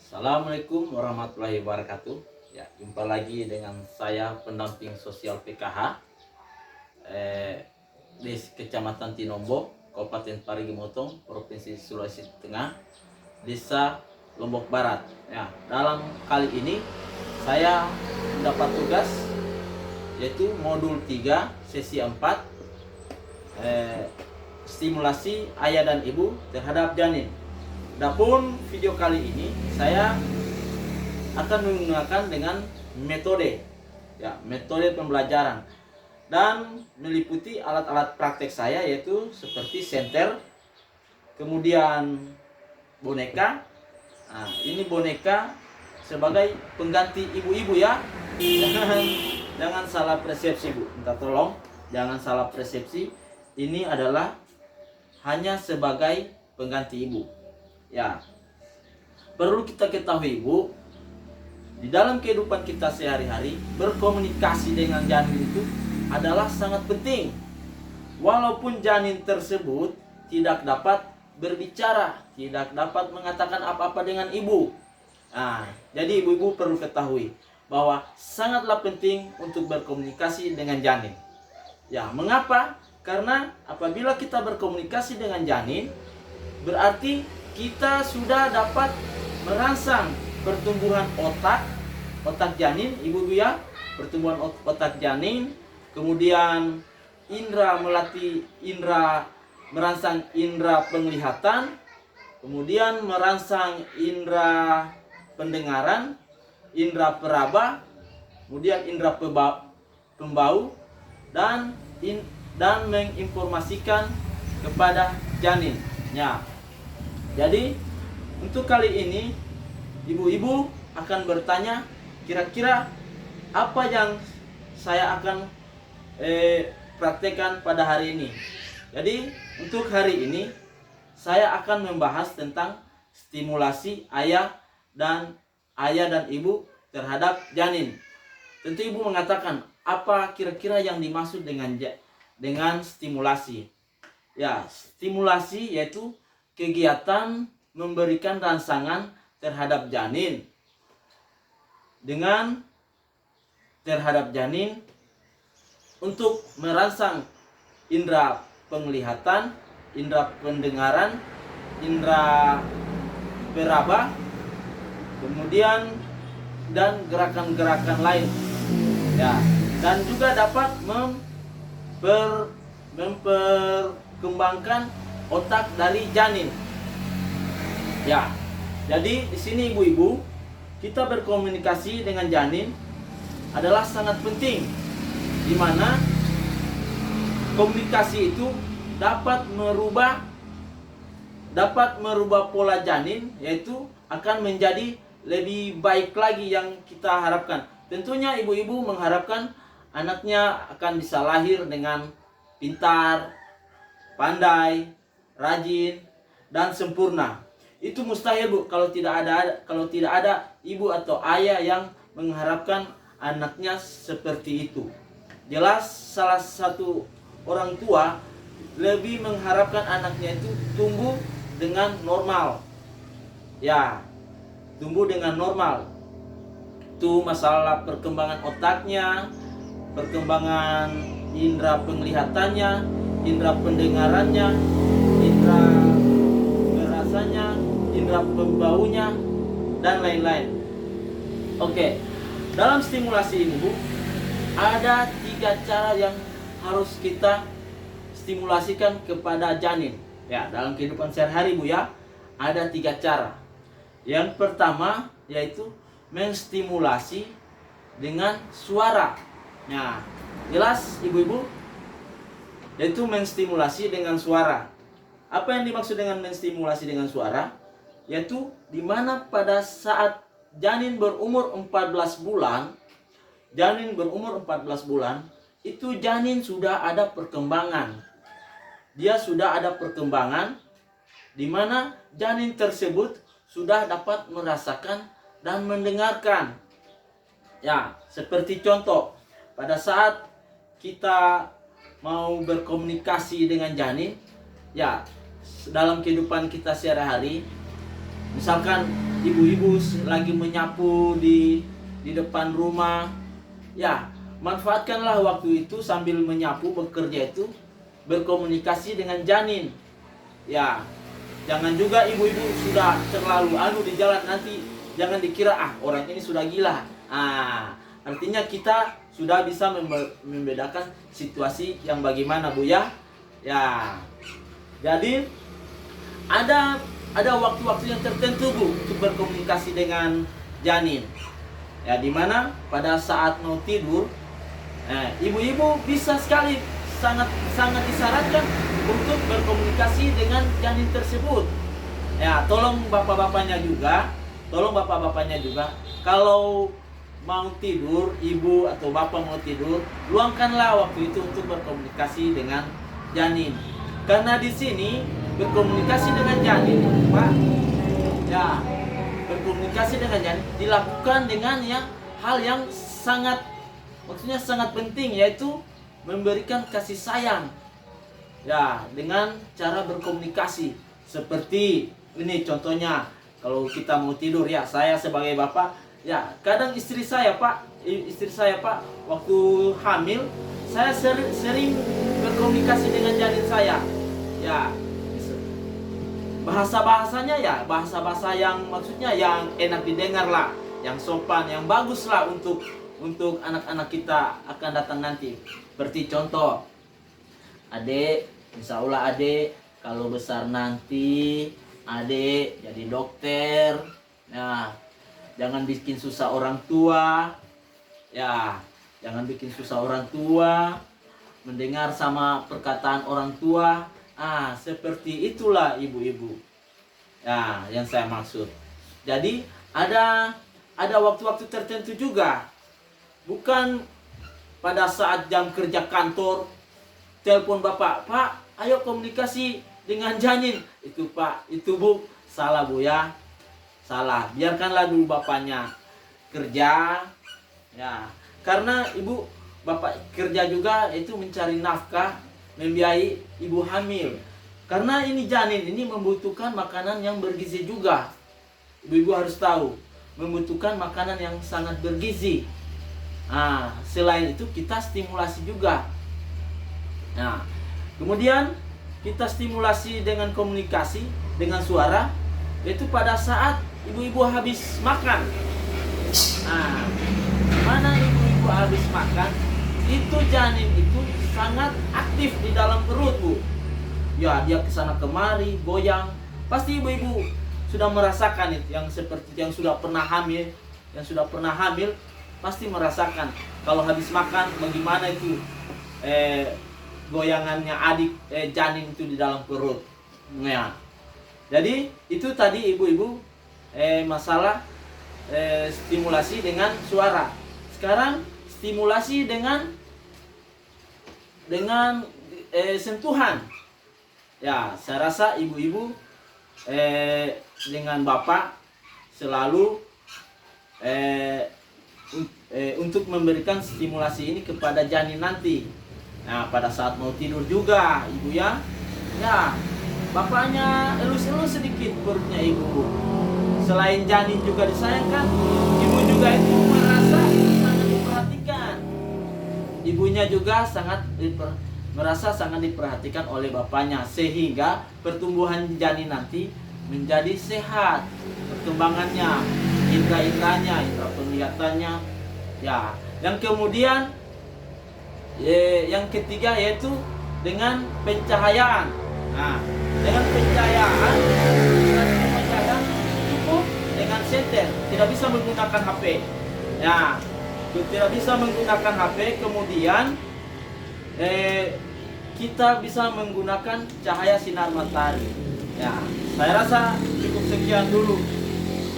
Assalamualaikum warahmatullahi wabarakatuh. Ya, jumpa lagi dengan saya pendamping sosial PKH di Kecamatan Tinombo, Kabupaten Parigi Motong, Provinsi Sulawesi Tengah, Desa Lombok Barat. Ya, dalam kali ini saya mendapat tugas yaitu modul 3 sesi 4 stimulasi ayah dan ibu terhadap janin. Adapun video kali ini saya akan menggunakan dengan metode pembelajaran dan meliputi alat-alat praktek saya yaitu seperti senter, kemudian boneka. Nah, ini boneka sebagai pengganti ibu-ibu ya. Jangan salah persepsi Bu. Minta tolong jangan salah persepsi. Ini adalah hanya sebagai pengganti ibu. Ya, perlu kita ketahui Bu, di dalam kehidupan kita sehari-hari berkomunikasi dengan janin itu adalah sangat penting. Walaupun janin tersebut tidak dapat berbicara, tidak dapat mengatakan apa-apa dengan ibu. Nah, jadi ibu-ibu perlu ketahui bahwa sangatlah penting untuk berkomunikasi dengan janin. Ya, mengapa? Karena apabila kita berkomunikasi dengan janin, berarti kita sudah dapat merangsang pertumbuhan otak janin, ibu-ibu ya, pertumbuhan otak janin, kemudian merangsang indera penglihatan, kemudian merangsang indera pendengaran, indera peraba, kemudian indera pembau dan menginformasikan kepada janin. Ya. Jadi untuk kali ini ibu-ibu akan bertanya kira-kira apa yang saya akan praktekkan pada hari ini. Jadi untuk hari ini saya akan membahas tentang stimulasi ayah dan ibu terhadap janin. Tentu ibu mengatakan apa kira-kira yang dimaksud dengan stimulasi. Ya, stimulasi yaitu kegiatan memberikan rangsangan terhadap janin untuk merangsang indera penglihatan, indera pendengaran, indera peraba, kemudian dan gerakan-gerakan lain. Ya, dan juga dapat memperkembangkan otak dari janin. Ya. Jadi di sini ibu-ibu, kita berkomunikasi dengan janin adalah sangat penting, di mana komunikasi itu dapat merubah pola janin, yaitu akan menjadi lebih baik lagi yang kita harapkan. Tentunya ibu-ibu mengharapkan anaknya akan bisa lahir dengan pintar, pandai, rajin, dan sempurna. Itu mustahil Bu kalau tidak ada ibu atau ayah yang mengharapkan anaknya seperti itu. Jelas salah satu orang tua lebih mengharapkan anaknya itu tumbuh dengan normal. Ya, tumbuh dengan normal. Itu masalah perkembangan otaknya, perkembangan indera penglihatannya, indera pendengarannya, indera perasanya, indera pembaunya, dan lain-lain. Oke, dalam stimulasi ini Bu, ada 3 cara yang harus kita stimulasikan kepada janin. Ya, dalam kehidupan sehari-hari Bu ya, ada 3 cara. Yang pertama yaitu menstimulasi dengan suara. Nah, jelas ibu-ibu, yaitu menstimulasi dengan suara. Apa yang dimaksud dengan menstimulasi dengan suara? Yaitu dimana pada saat janin berumur 14 bulan, itu janin sudah ada perkembangan. Dia sudah ada perkembangan di mana janin tersebut sudah dapat merasakan dan mendengarkan. Ya, seperti contoh, pada saat kita mau berkomunikasi dengan janin, ya, dalam kehidupan kita sehari-hari, misalkan ibu-ibu lagi menyapu di depan rumah, ya manfaatkanlah waktu itu sambil menyapu bekerja itu berkomunikasi dengan janin. Ya, jangan juga ibu-ibu sudah terlalu di jalan, nanti jangan dikira orang ini sudah gila. Artinya kita sudah bisa membedakan situasi yang bagaimana, Bu ya. Ya. Jadi ada waktu-waktu yang tertentu, Bu, untuk berkomunikasi dengan janin. Ya, dimana pada saat mau tidur, ibu-ibu bisa sekali sangat disarankan untuk berkomunikasi dengan janin tersebut. Ya, tolong bapak-bapaknya juga, kalau mau tidur, ibu atau bapak mau tidur, luangkanlah waktu itu untuk berkomunikasi dengan janin. Karena di sini berkomunikasi dengan janin, Pak, ya, berkomunikasi dengan janin dilakukan dengan hal yang sangat penting, yaitu memberikan kasih sayang. Ya, dengan cara berkomunikasi seperti ini contohnya, kalau kita mau tidur, ya, saya sebagai bapak, ya, kadang istri saya Pak, waktu hamil, saya sering berkomunikasi dengan janin saya. Ya, bahasa-bahasanya ya bahasa-bahasa yang maksudnya yang enak didengar lah, yang sopan, yang bagus lah untuk anak-anak kita akan datang nanti. Seperti contoh, Adek, insya Allah Adek kalau besar nanti Adek jadi dokter. Nah, jangan bikin susah orang tua. Ya, jangan bikin susah orang tua. Mendengar sama perkataan orang tua. Seperti itulah ibu-ibu. Ya, yang saya maksud. Jadi ada waktu-waktu tertentu juga. Bukan pada saat jam kerja kantor, telepon bapak, Pak, ayo komunikasi dengan janin. Itu Pak, itu Bu, salah Bu ya. Salah, biarkanlah dulu bapaknya kerja. Ya, karena bapak kerja juga itu mencari nafkah, membiayai ibu hamil. Karena ini janin ini membutuhkan makanan yang bergizi juga. Ibu-ibu harus tahu, membutuhkan makanan yang sangat bergizi. Selain itu kita stimulasi juga. Nah, kemudian kita stimulasi dengan komunikasi, dengan suara, yaitu pada saat ibu-ibu habis makan. Mana ibu-ibu habis makan, itu janin itu sangat aktif di dalam perut, Bu. Ya, dia kesana kemari, goyang. Pasti ibu-ibu sudah merasakan itu, yang seperti yang sudah pernah hamil, pasti merasakan kalau habis makan bagaimana itu goyangannya janin itu di dalam perut. Ya. Jadi itu tadi ibu-ibu masalah stimulasi dengan suara. Sekarang stimulasi dengan sentuhan. Ya, saya rasa ibu-ibu dengan bapak selalu untuk memberikan stimulasi ini kepada janin nanti. Nah, pada saat mau tidur juga ibu ya, bapaknya elus-elus sedikit perutnya ibu. Selain janin juga disayangkan, ibu juga itu merasa sangat diperhatikan. Ibunya juga merasa sangat diperhatikan oleh bapaknya, sehingga pertumbuhan janin nanti menjadi sehat, perkembangannya, indera-inderanya, indera penglihatannya. Ya, yang kemudian yang ketiga yaitu dengan pencahayaan. Nah, dengan pencahayaan cukup dengan senter, tidak bisa menggunakan HP. Ya, tidak bisa menggunakan HP. Kemudian kita bisa menggunakan cahaya sinar matahari. Ya, saya rasa cukup sekian dulu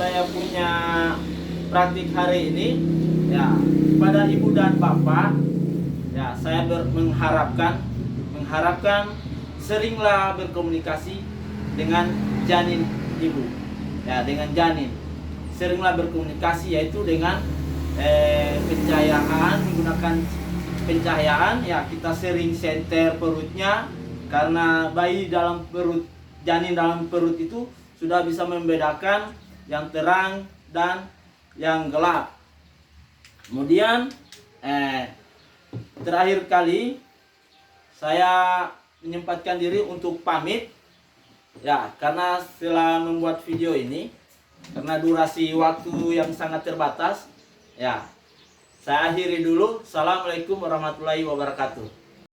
saya punya praktik hari ini. Ya, pada ibu dan bapak, ya, saya mengharapkan seringlah berkomunikasi dengan janin ibu. Ya, dengan janin seringlah berkomunikasi, yaitu dengan pencahayaan, menggunakan pencahayaan. Ya, kita sering senter perutnya, karena bayi dalam perut, janin dalam perut itu sudah bisa membedakan yang terang dan yang gelap. Kemudian terakhir kali saya menyempatkan diri untuk pamit ya, karena setelah membuat video ini, karena durasi waktu yang sangat terbatas ya, saya akhiri dulu. Assalamualaikum warahmatullahi wabarakatuh.